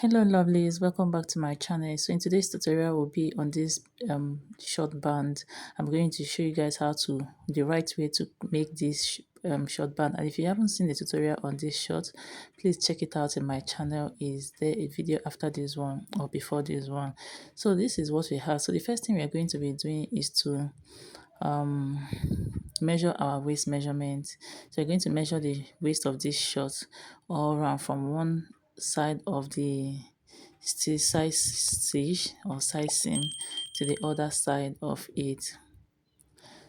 Hello lovelies, welcome back to my channel. So in today's tutorial will be on this short band. I'm going to show you guys how to the right way to make this short band. And if you haven't seen the tutorial on this short, please check it out in my channel. Is there a video after this one or before this one? So this is what we have. So the first thing we are going to be doing is to um measure our waist measurement. So you're going to measure the waist of this short all around from one side of the size stitch or side seam to the other side of it.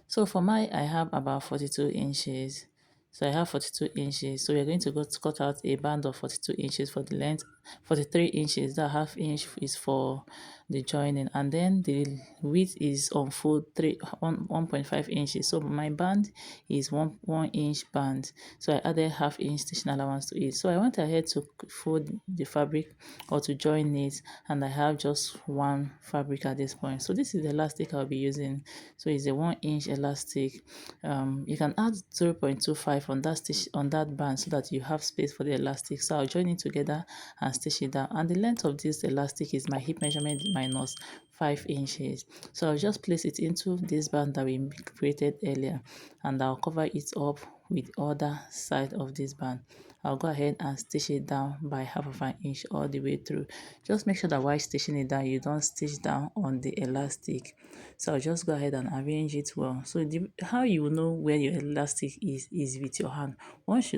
So for my, I have about 42 inches. So I have 42 inches. So we're going to go to cut out a band of 42 inches for the length. 43 inches, that half inch is for the joining. And then the width is on full 1.5 inches. So my band is one inch band. So I added half inch stitching allowance to it. So I went ahead to fold the fabric or to join it. And I have just one fabric at this point. So this is the elastic I'll be using. So it's a 1 inch elastic. You can add 0.25 on that stitch on that band so that you have space for the elastic. So I'll join it together and stitch it down. And the length of this elastic is my hip measurement minus 5 inches. So I'll just place it into this band that we created earlier, and I'll cover it up with other side of this band. I'll go ahead and stitch it down by half of an inch all the way through. Just make sure that while stitching it down, you don't stitch down on the elastic. So I'll just go ahead and arrange it well. So how you will know where your elastic is with your hand. Once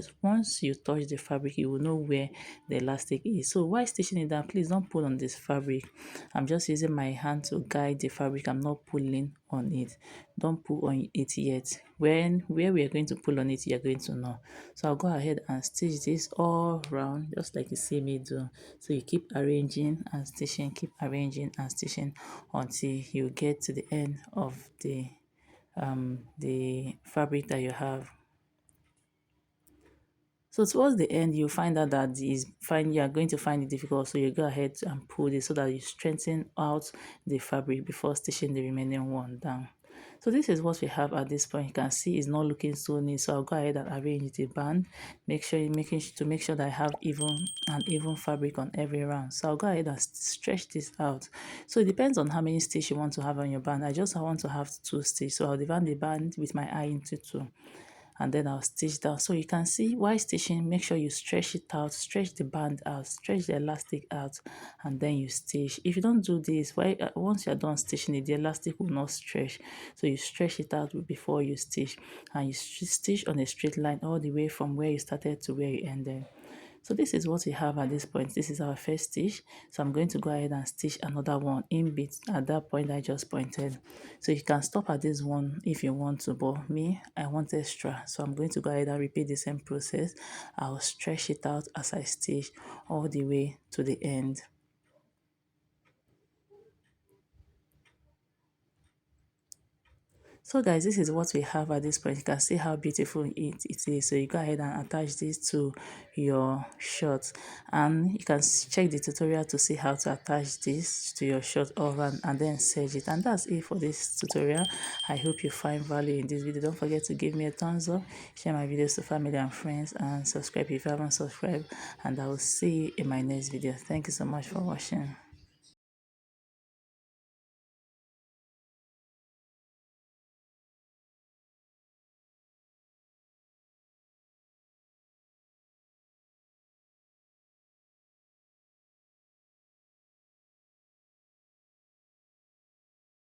you touch the fabric, you will know where the elastic is. So while stitching it down, please don't pull on this fabric. I'm just using my hand to guide the fabric. I'm not pulling on it. Don't pull on it yet. Where we are going to pull on it, you're going to know. So I'll go ahead and stitch this all around just like you see me do. So you keep arranging and stitching, keep arranging and stitching until you get to the end of the fabric that you have. So towards the end, you find out that you are going to find it difficult. So you go ahead and pull this so that you strengthen out the fabric before stitching the remaining one down. So this is what we have at this point. You can see it's not looking so neat. So I'll go ahead and arrange the band. Make sure that I have even fabric on every round. So I'll go ahead and stretch this out. So it depends on how many stitches you want to have on your band. I just want to have 2 stitches. So I'll divide the band with my eye into 2. And then I'll stitch down. So you can see while stitching, make sure you stretch it out, stretch the band out, stretch the elastic out, and then you stitch. If you don't do this, once you're done stitching it, the elastic will not stretch. So you stretch it out before you stitch, and you stitch on a straight line all the way from where you started to where you ended. So this is what we have at this point. This is our first stitch. So I'm going to go ahead and stitch another one in bit at that point I just pointed. So you can stop at this one if you want to, but me, I want extra. So I'm going to go ahead and repeat the same process. I'll stretch it out as I stitch all the way to the end. So guys, this is what we have at this point. You can see how beautiful it is. So you go ahead and attach this to your short, and you can check the tutorial to see how to attach this to your short over and then serge it. And that's it for this tutorial. I hope you find value in this video. Don't forget to give me a thumbs up, share my videos to family and friends, and subscribe if you haven't subscribed. And I will see you in my next video. Thank you so much for watching.